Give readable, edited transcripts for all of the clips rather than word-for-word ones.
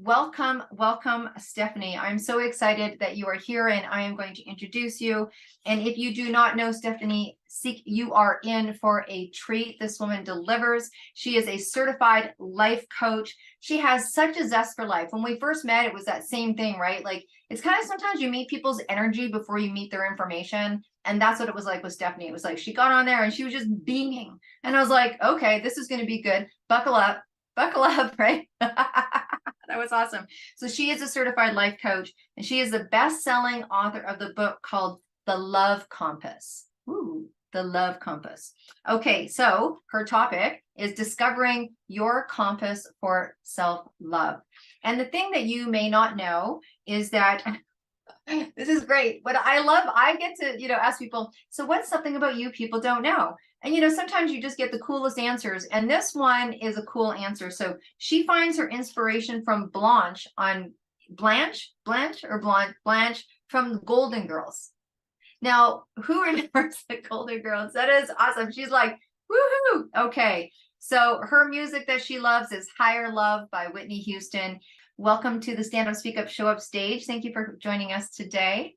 welcome, welcome, Stephanie. I'm so excited that you are here, and I am going to introduce you. And if you do not know Stephanie, you are in for a treat. This woman delivers. She is a certified life coach. She has such a zest for life. When we first met, it was that same thing, right? Like, it's kind of sometimes you meet people's energy before you meet their information. And that's what it was like with Stephanie. It was like she got on there and she was just beaming. And I was like, okay, this is going to be good. Buckle up, right? That was awesome. So she is a certified life coach, and she is the best-selling author of the book called The Love Compass. Ooh, The Love Compass. Okay, so her topic is discovering your compass for self-love. And the thing that you may not know is that this is great. What I get to, ask people, so what's something about you people don't know? And, sometimes you just get the coolest answers. And this one is a cool answer. So she finds her inspiration from Blanche from Golden Girls. Now, who remembers the Golden Girls? That is awesome. She's like, woohoo. Okay. So her music that she loves is Higher Love by Whitney Houston. Welcome to the Stand Up, Speak Up, Show Up stage. Thank you for joining us today.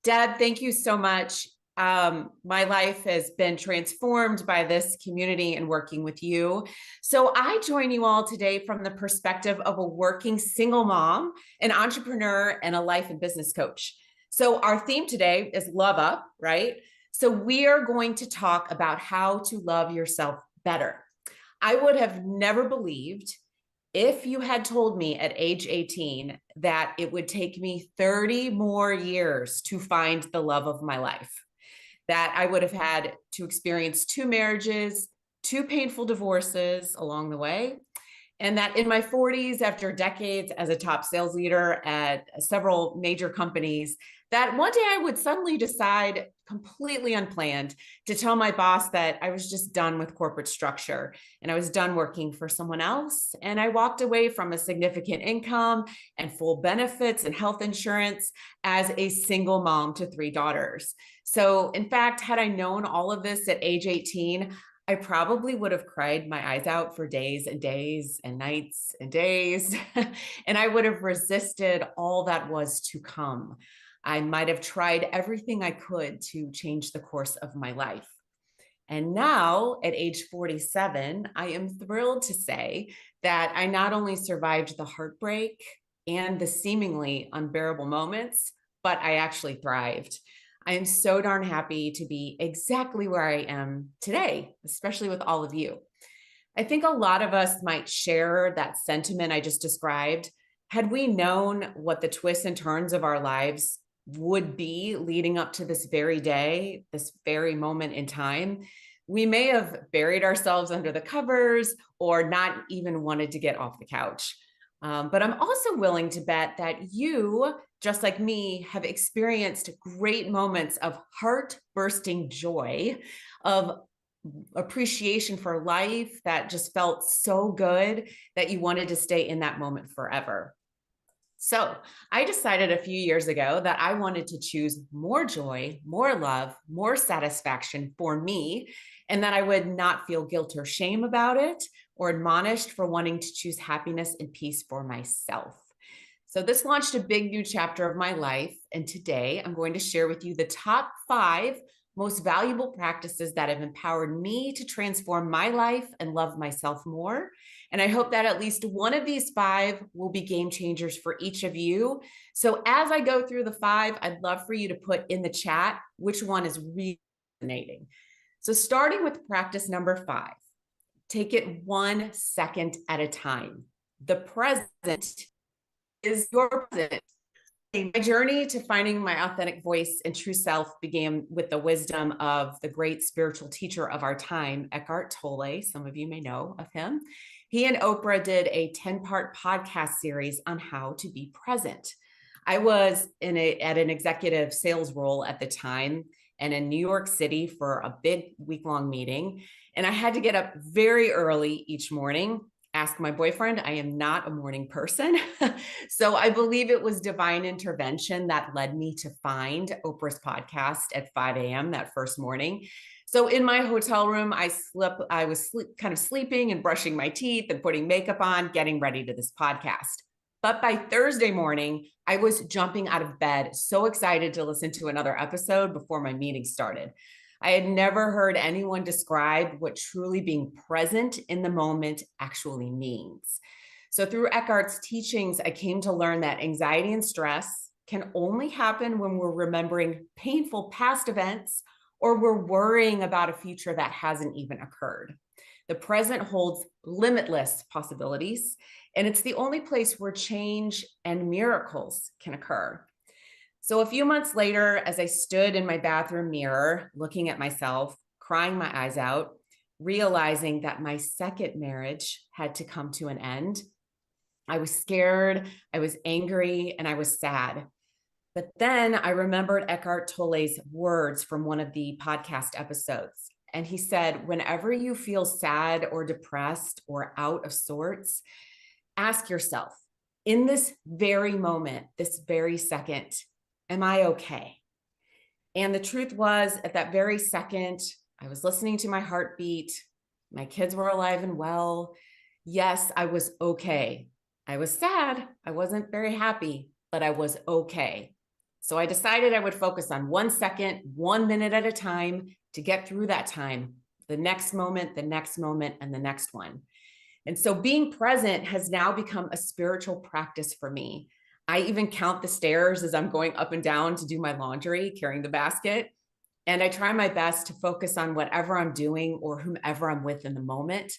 Deb, thank you so much. My life has been transformed by this community and working with you. So I join you all today from the perspective of a working single mom, an entrepreneur, and a life and business coach. So our theme today is love up, right? So we are going to talk about how to love yourself better. I would have never believed if you had told me at age 18 that it would take me 30 more years to find the love of my life, that I would have had to experience 2 marriages, 2 painful divorces along the way, and that in my 40s, after decades as a top sales leader at several major companies, that one day I would suddenly decide, completely unplanned, to tell my boss that I was just done with corporate structure and I was done working for someone else. And I walked away from a significant income and full benefits and health insurance as a single mom to 3 daughters. So in fact, had I known all of this at age 18, I probably would have cried my eyes out for days and days and nights and days. And I would have resisted all that was to come. I might have tried everything I could to change the course of my life. And now at age 47, I am thrilled to say that I not only survived the heartbreak and the seemingly unbearable moments, but I actually thrived. I am so darn happy to be exactly where I am today, especially with all of you. I think a lot of us might share that sentiment I just described. Had we known what the twists and turns of our lives would be leading up to this very day, this very moment in time, we may have buried ourselves under the covers or not even wanted to get off the couch. But I'm also willing to bet that you, just like me, have experienced great moments of heart-bursting joy, of appreciation for life that just felt so good that you wanted to stay in that moment forever. So I decided a few years ago that I wanted to choose more joy, more love, more satisfaction for me, and that I would not feel guilt or shame about it or admonished for wanting to choose happiness and peace for myself. So this launched a big new chapter of my life. And today I'm going to share with you the top 5 most valuable practices that have empowered me to transform my life and love myself more. And I hope that at least one of these 5 will be game changers for each of you. So as I go through the 5, I'd love for you to put in the chat which one is resonating. So starting with practice number 5, take it 1 second at a time. The present is your present. My journey to finding my authentic voice and true self began with the wisdom of the great spiritual teacher of our time, Eckhart Tolle. Some of you may know of him. He and Oprah did a 10-part podcast series on how to be present. I was at an executive sales role at the time and in New York City for a big week-long meeting. And I had to get up very early each morning. Ask my boyfriend, I am not a morning person. So I believe it was divine intervention that led me to find Oprah's podcast at 5 a.m. that first morning. So in my hotel room, I was kind of sleeping and brushing my teeth and putting makeup on, getting ready to this podcast. But by Thursday morning, I was jumping out of bed, so excited to listen to another episode before my meeting started. I had never heard anyone describe what truly being present in the moment actually means. So through Eckhart's teachings, I came to learn that anxiety and stress can only happen when we're remembering painful past events or we're worrying about a future that hasn't even occurred. The present holds limitless possibilities, and it's the only place where change and miracles can occur. So a few months later, as I stood in my bathroom mirror, looking at myself, crying my eyes out, realizing that my second marriage had to come to an end, I was scared, I was angry, and I was sad. But then I remembered Eckhart Tolle's words from one of the podcast episodes. And he said, whenever you feel sad or depressed or out of sorts, ask yourself, in this very moment, this very second, am I okay? And the truth was, at that very second, I was listening to my heartbeat. My kids were alive and well. Yes, I was okay. I was sad. I wasn't very happy, but I was okay. So I decided I would focus on 1 second, 1 minute at a time to get through that time, the next moment, and the next one. And so being present has now become a spiritual practice for me. I even count the stairs as I'm going up and down to do my laundry, carrying the basket. And I try my best to focus on whatever I'm doing or whomever I'm with in the moment.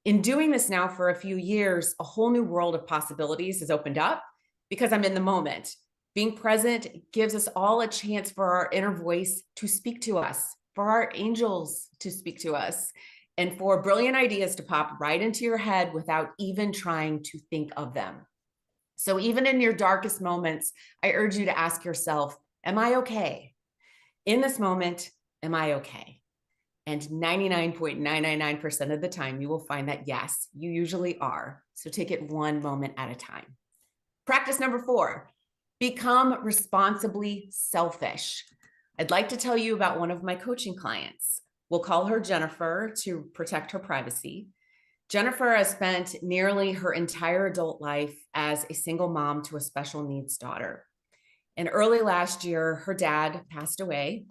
In doing this now for a few years, a whole new world of possibilities has opened up because I'm in the moment. Being present gives us all a chance for our inner voice to speak to us, for our angels to speak to us, and for brilliant ideas to pop right into your head without even trying to think of them. So even in your darkest moments, I urge you to ask yourself, am I okay? In this moment, am I okay? And 99.999% of the time, you will find that yes, you usually are. So take it one moment at a time. Practice number 4, become responsibly selfish. I'd like to tell you about one of my coaching clients. We'll call her Jennifer to protect her privacy. Jennifer has spent nearly her entire adult life as a single mom to a special needs daughter. And early last year, her dad passed away.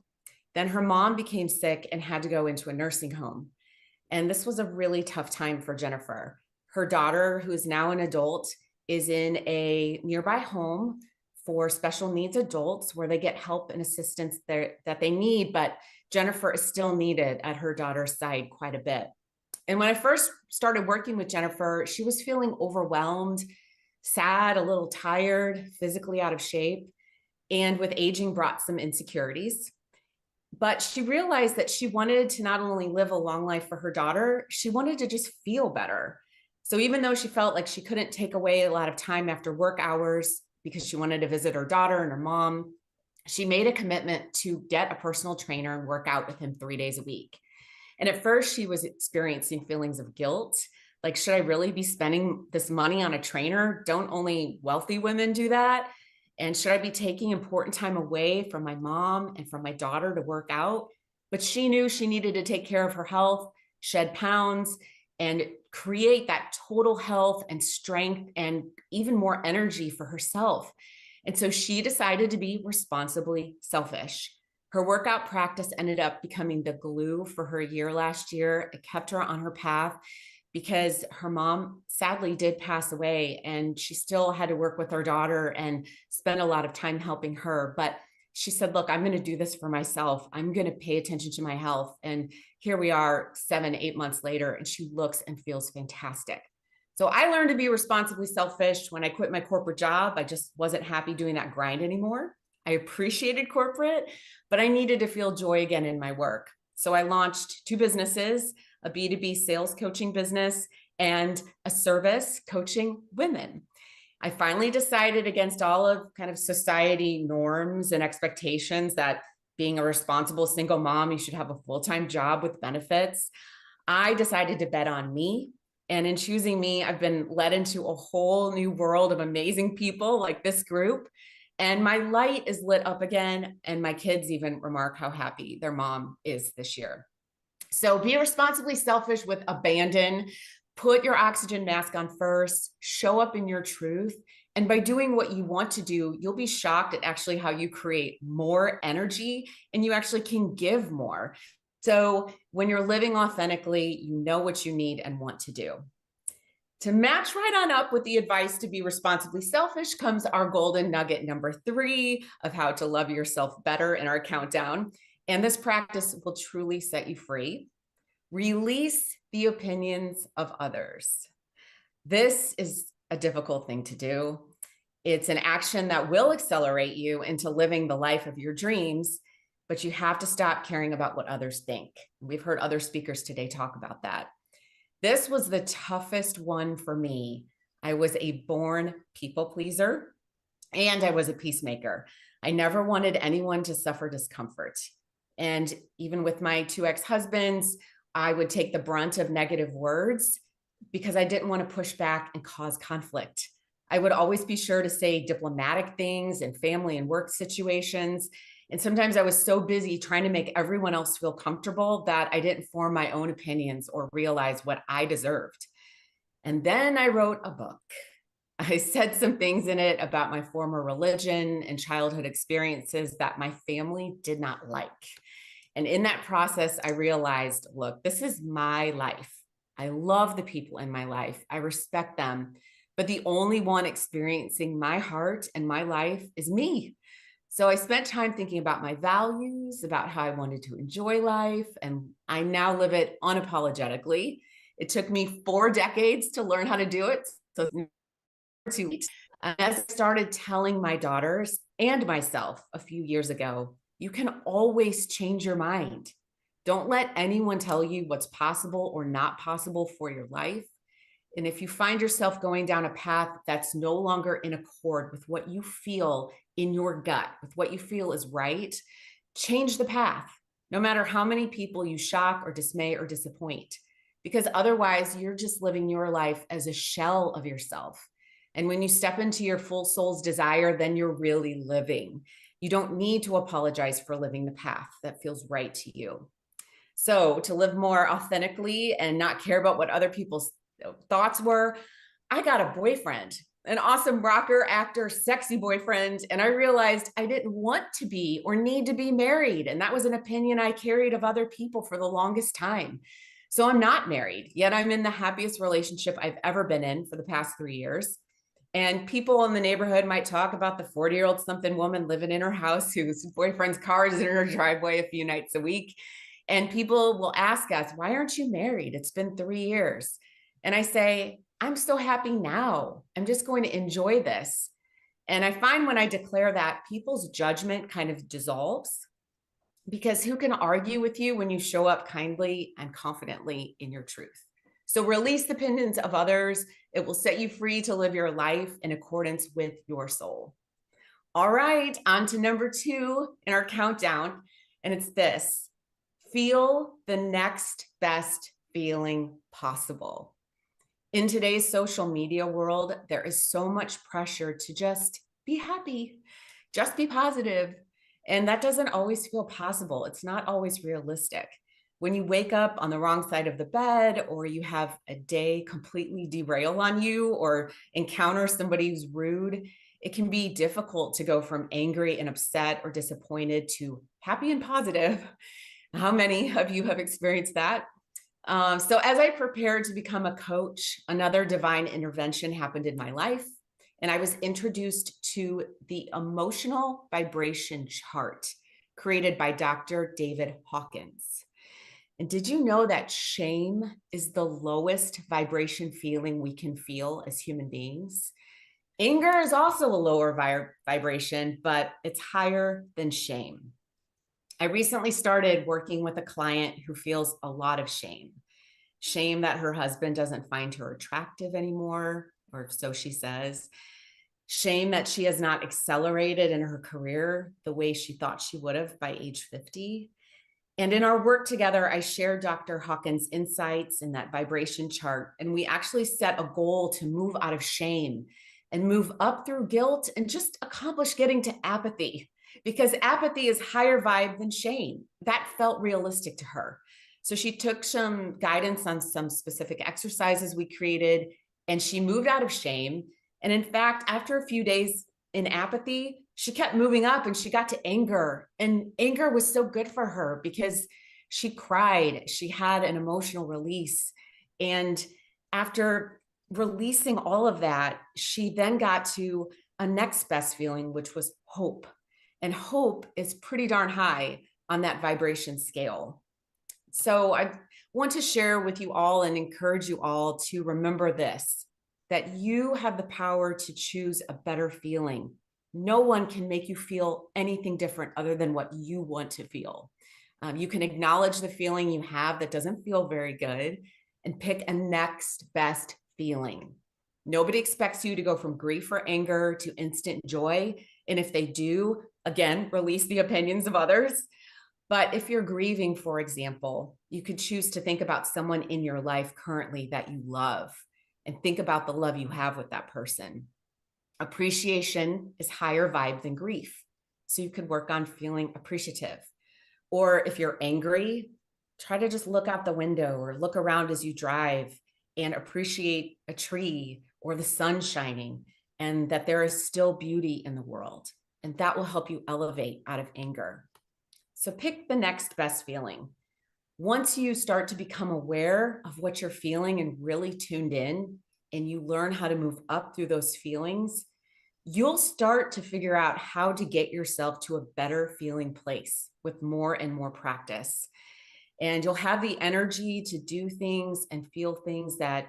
Then her mom became sick and had to go into a nursing home. And this was a really tough time for Jennifer. Her daughter, who is now an adult, is in a nearby home for special needs adults where they get help and assistance that they need, but Jennifer is still needed at her daughter's side quite a bit. And when I first started working with Jennifer, she was feeling overwhelmed, sad, a little tired, physically out of shape, and with aging brought some insecurities. But she realized that she wanted to not only live a long life for her daughter, she wanted to just feel better. So even though she felt like she couldn't take away a lot of time after work hours because she wanted to visit her daughter and her mom, she made a commitment to get a personal trainer and work out with him 3 days a week. And at first she was experiencing feelings of guilt. Like, should I really be spending this money on a trainer? Don't only wealthy women do that? And should I be taking important time away from my mom and from my daughter to work out? But she knew she needed to take care of her health, shed pounds, and create that total health and strength and even more energy for herself. And so she decided to be responsibly selfish. Her workout practice ended up becoming the glue for her year last year. It kept her on her path because her mom sadly did pass away and she still had to work with her daughter and spend a lot of time helping her. But she said, look, I'm going to do this for myself. I'm going to pay attention to my health. And here we are 7-8 months later, and she looks and feels fantastic. So I learned to be responsibly selfish when I quit my corporate job. I just wasn't happy doing that grind anymore. I appreciated corporate, but I needed to feel joy again in my work. So I launched 2 businesses, a B2B sales coaching business and a service coaching women. I finally decided, against all of kind of society norms and expectations, that being a responsible single mom, you should have a full-time job with benefits. I decided to bet on me. And in choosing me, I've been led into a whole new world of amazing people like this group. And my light is lit up again. And my kids even remark how happy their mom is this year. So be responsibly selfish with abandon. Put your oxygen mask on first, show up in your truth, And by doing what you want to do, you'll be shocked at actually how you create more energy and you actually can give more. So when you're living authentically, you know what you need and want to do. To match right on up with the advice to be responsibly selfish comes our golden nugget number 3 of how to love yourself better in our countdown. And this practice will truly set you free. Release the opinions of others. This is a difficult thing to do. It's an action that will accelerate you into living the life of your dreams, but you have to stop caring about what others think. We've heard other speakers today talk about that. This was the toughest one for me. I was a born people pleaser and I was a peacemaker. I never wanted anyone to suffer discomfort. And even with my 2 ex-husbands, I would take the brunt of negative words because I didn't want to push back and cause conflict. I would always be sure to say diplomatic things in family and work situations. And sometimes I was so busy trying to make everyone else feel comfortable that I didn't form my own opinions or realize what I deserved. And then I wrote a book. I said some things in it about my former religion and childhood experiences that my family did not like. And in that process, I realized, look, this is my life. I love the people in my life. I respect them. But the only one experiencing my heart and my life is me. So I spent time thinking about my values, about how I wanted to enjoy life, and I now live it unapologetically. It took me 4 decades to learn how to do it. So it's too late. As I started telling my daughters and myself a few years ago, you can always change your mind. Don't let anyone tell you what's possible or not possible for your life. And if you find yourself going down a path that's no longer in accord with what you feel in your gut, with what you feel is right, change the path, no matter how many people you shock or dismay or disappoint, because otherwise you're just living your life as a shell of yourself. And when you step into your full soul's desire, then you're really living. You don't need to apologize for living the path that feels right to you. So to live more authentically and not care about what other people's thoughts were, I got a boyfriend, an awesome rocker, actor, sexy boyfriend. And I realized I didn't want to be or need to be married. And that was an opinion I carried of other people for the longest time. So I'm not married, yet I'm in the happiest relationship I've ever been in for the past 3 years. And people in the neighborhood might talk about the 40-year-old something woman living in her house whose boyfriend's car is in her driveway a few nights a week. And people will ask us, why aren't you married? It's been 3 years. And I say, I'm so happy now. I'm just going to enjoy this. And I find when I declare that, people's judgment kind of dissolves, because who can argue with you when you show up kindly and confidently in your truth? So release the opinions of others. It will set you free to live your life in accordance with your soul. All right, on to number 2 in our countdown. And it's this: feel the next best feeling possible. In today's social media world, there is so much pressure to just be happy, just be positive. And that doesn't always feel possible. It's not always realistic. When you wake up on the wrong side of the bed, or you have a day completely derail on you, or encounter somebody who's rude, it can be difficult to go from angry and upset or disappointed to happy and positive. How many of you have experienced that? So as I prepared to become a coach, another divine intervention happened in my life, and I was introduced to the emotional vibration chart created by Dr. David Hawkins. And did you know that shame is the lowest vibration feeling we can feel as human beings? Anger is also a lower vibration, but it's higher than shame. I recently started working with a client who feels a lot of shame. Shame that her husband doesn't find her attractive anymore, or so she says. Shame that she has not accelerated in her career the way she thought she would have by age 50. And in our work together, I shared Dr. Hawkins' insights in that vibration chart, and we actually set a goal to move out of shame and move up through guilt and just accomplish getting to apathy, because apathy is higher vibe than shame. That felt realistic to her. So she took some guidance on some specific exercises we created, and she moved out of shame And in fact, after a few days in apathy, she kept moving up and she got to anger. And anger was so good for her because she cried. She had an emotional release. And after releasing all of that, she then got to a next best feeling, which was hope. And hope is pretty darn high on that vibration scale. So I want to share with you all and encourage you all to remember this, that you have the power to choose a better feeling. No one can make you feel anything different other than what you want to feel. You can acknowledge the feeling you have that doesn't feel very good and pick a next best feeling. Nobody expects you to go from grief or anger to instant joy. And if they do, again, release the opinions of others. But if you're grieving, for example, you could choose to think about someone in your life currently that you love and think about the love you have with that person. Appreciation is higher vibe than grief. So you could work on feeling appreciative. Or if you're angry, try to just look out the window or look around as you drive and appreciate a tree or the sun shining and that there is still beauty in the world. And that will help you elevate out of anger. So pick the next best feeling. Once you start to become aware of what you're feeling and really tuned in, and you learn how to move up through those feelings, you'll start to figure out how to get yourself to a better feeling place with more and more practice. And you'll have the energy to do things and feel things that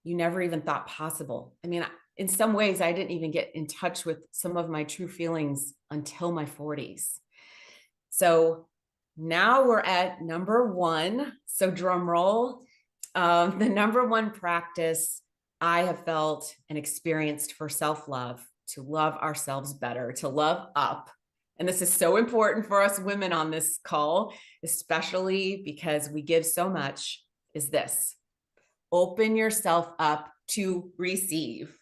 you never even thought possible. I mean, in some ways, I didn't even get in touch with some of my true feelings until my 40s. So now we're at number 1. So drum roll. The number 1 practice I have felt and experienced for self-love, to love ourselves better, to love up. And this is so important for us women on this call, especially because we give so much, is this: open yourself up to receive.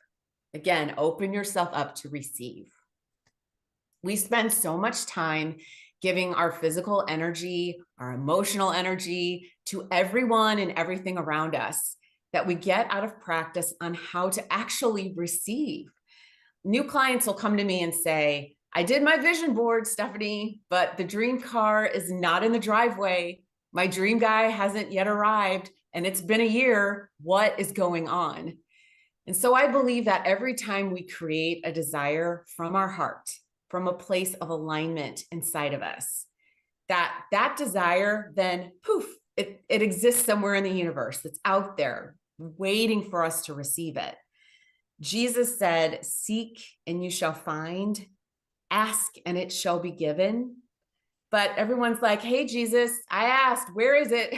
Again, open yourself up to receive. We spend so much time giving our physical energy, our emotional energy to everyone and everything around us that we get out of practice on how to actually receive. New clients will come to me and say, I did my vision board, Stephanie, but the dream car is not in the driveway. My dream guy hasn't yet arrived, and it's been a year. What is going on? And so I believe that every time we create a desire from our heart, from a place of alignment inside of us, that desire then, poof, it exists somewhere in the universe. It's out there waiting for us to receive it. Jesus said, seek and you shall find, ask and it shall be given. But everyone's like, hey, Jesus, I asked, where is it?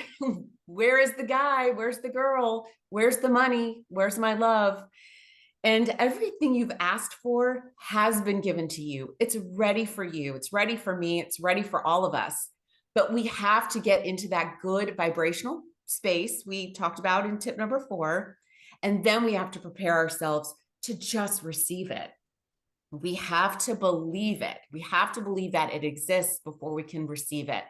Where is the guy? Where's the girl? Where's the money? Where's my love? And everything you've asked for has been given to you. It's ready for you. It's ready for me. It's ready for all of us. But we have to get into that good vibrational space we talked about in tip number 4. And then we have to prepare ourselves to just receive it. We have to believe it. We have to believe that it exists before we can receive it.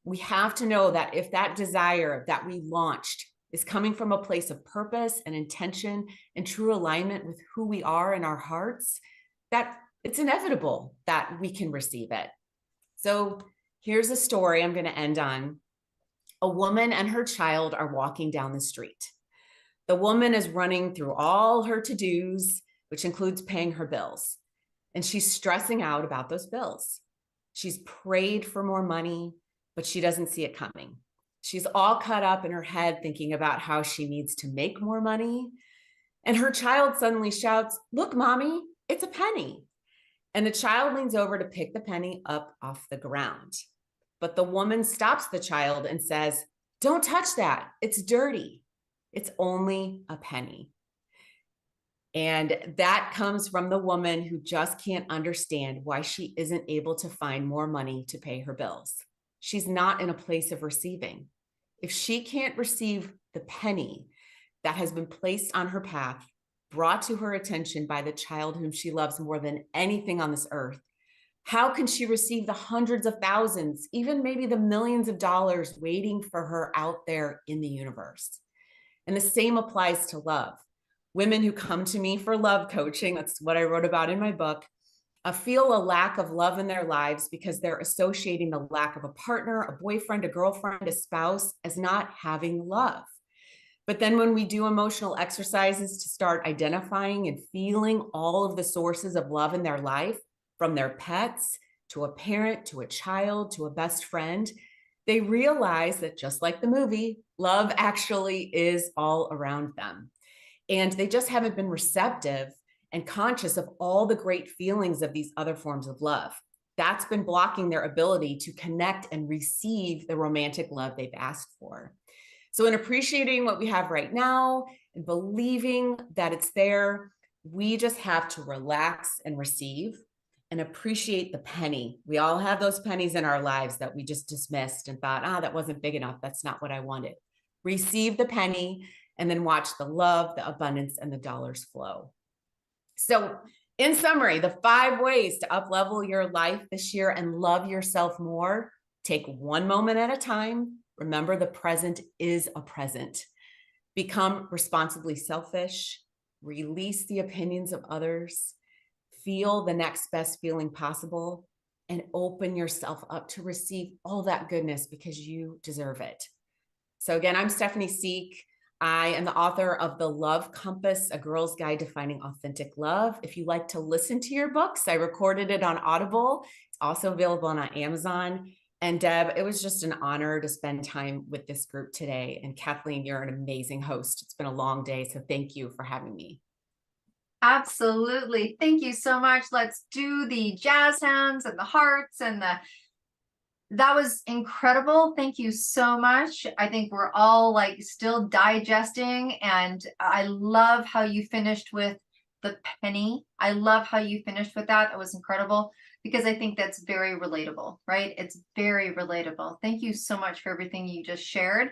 We have to know that if that desire that we launched is coming from a place of purpose and intention and true alignment with who we are in our hearts, that it's inevitable that we can receive it. So here's a story I'm going to end on. A woman and her child are walking down the street. The woman is running through all her to-dos, which includes paying her bills. And she's stressing out about those bills. She's prayed for more money, but she doesn't see it coming. She's all caught up in her head thinking about how she needs to make more money. And her child suddenly shouts, look, mommy, it's a penny. And the child leans over to pick the penny up off the ground. But the woman stops the child and says, don't touch that. It's dirty. It's only a penny. And that comes from the woman who just can't understand why she isn't able to find more money to pay her bills. She's not in a place of receiving. If she can't receive the penny that has been placed on her path, brought to her attention by the child whom she loves more than anything on this earth, how can she receive the hundreds of thousands, even maybe the millions of dollars waiting for her out there in the universe? And the same applies to love. Women who come to me for love coaching, that's what I wrote about in my book, feel a lack of love in their lives because they're associating the lack of a partner, a boyfriend, a girlfriend, a spouse as not having love. But then when we do emotional exercises to start identifying and feeling all of the sources of love in their life, from their pets to a parent, to a child, to a best friend, they realize that just like the movie, love actually is all around them. And they just haven't been receptive and conscious of all the great feelings of these other forms of love. That's been blocking their ability to connect and receive the romantic love they've asked for. So in appreciating what we have right now and believing that it's there, we just have to relax and receive and appreciate the penny. We all have those pennies in our lives that we just dismissed and thought, that wasn't big enough. That's not what I wanted. Receive the penny and then watch the love, the abundance, and the dollars flow. So in summary, the 5 ways to up-level your life this year and love yourself more. Take one moment at a time. Remember, the present is a present. Become responsibly selfish. Release the opinions of others. Feel the next best feeling possible. And open yourself up to receive all that goodness because you deserve it. So again, I'm Stefani Seek. I am the author of The Love Compass, A Girl's Guide to Finding Authentic Love. If you like to listen to your books, I recorded it on Audible. It's also available on Amazon. And Deb, it was just an honor to spend time with this group today. And Kathleen, you're an amazing host. It's been a long day, so thank you for having me. Absolutely. Thank you so much. Let's do the jazz hands and the hearts and that was incredible. Thank you so much. I think we're all like still digesting, and I love how you finished with the penny. I love how you finished with that. It was incredible because I think that's very relatable, right? It's very relatable. Thank you so much for everything you just shared.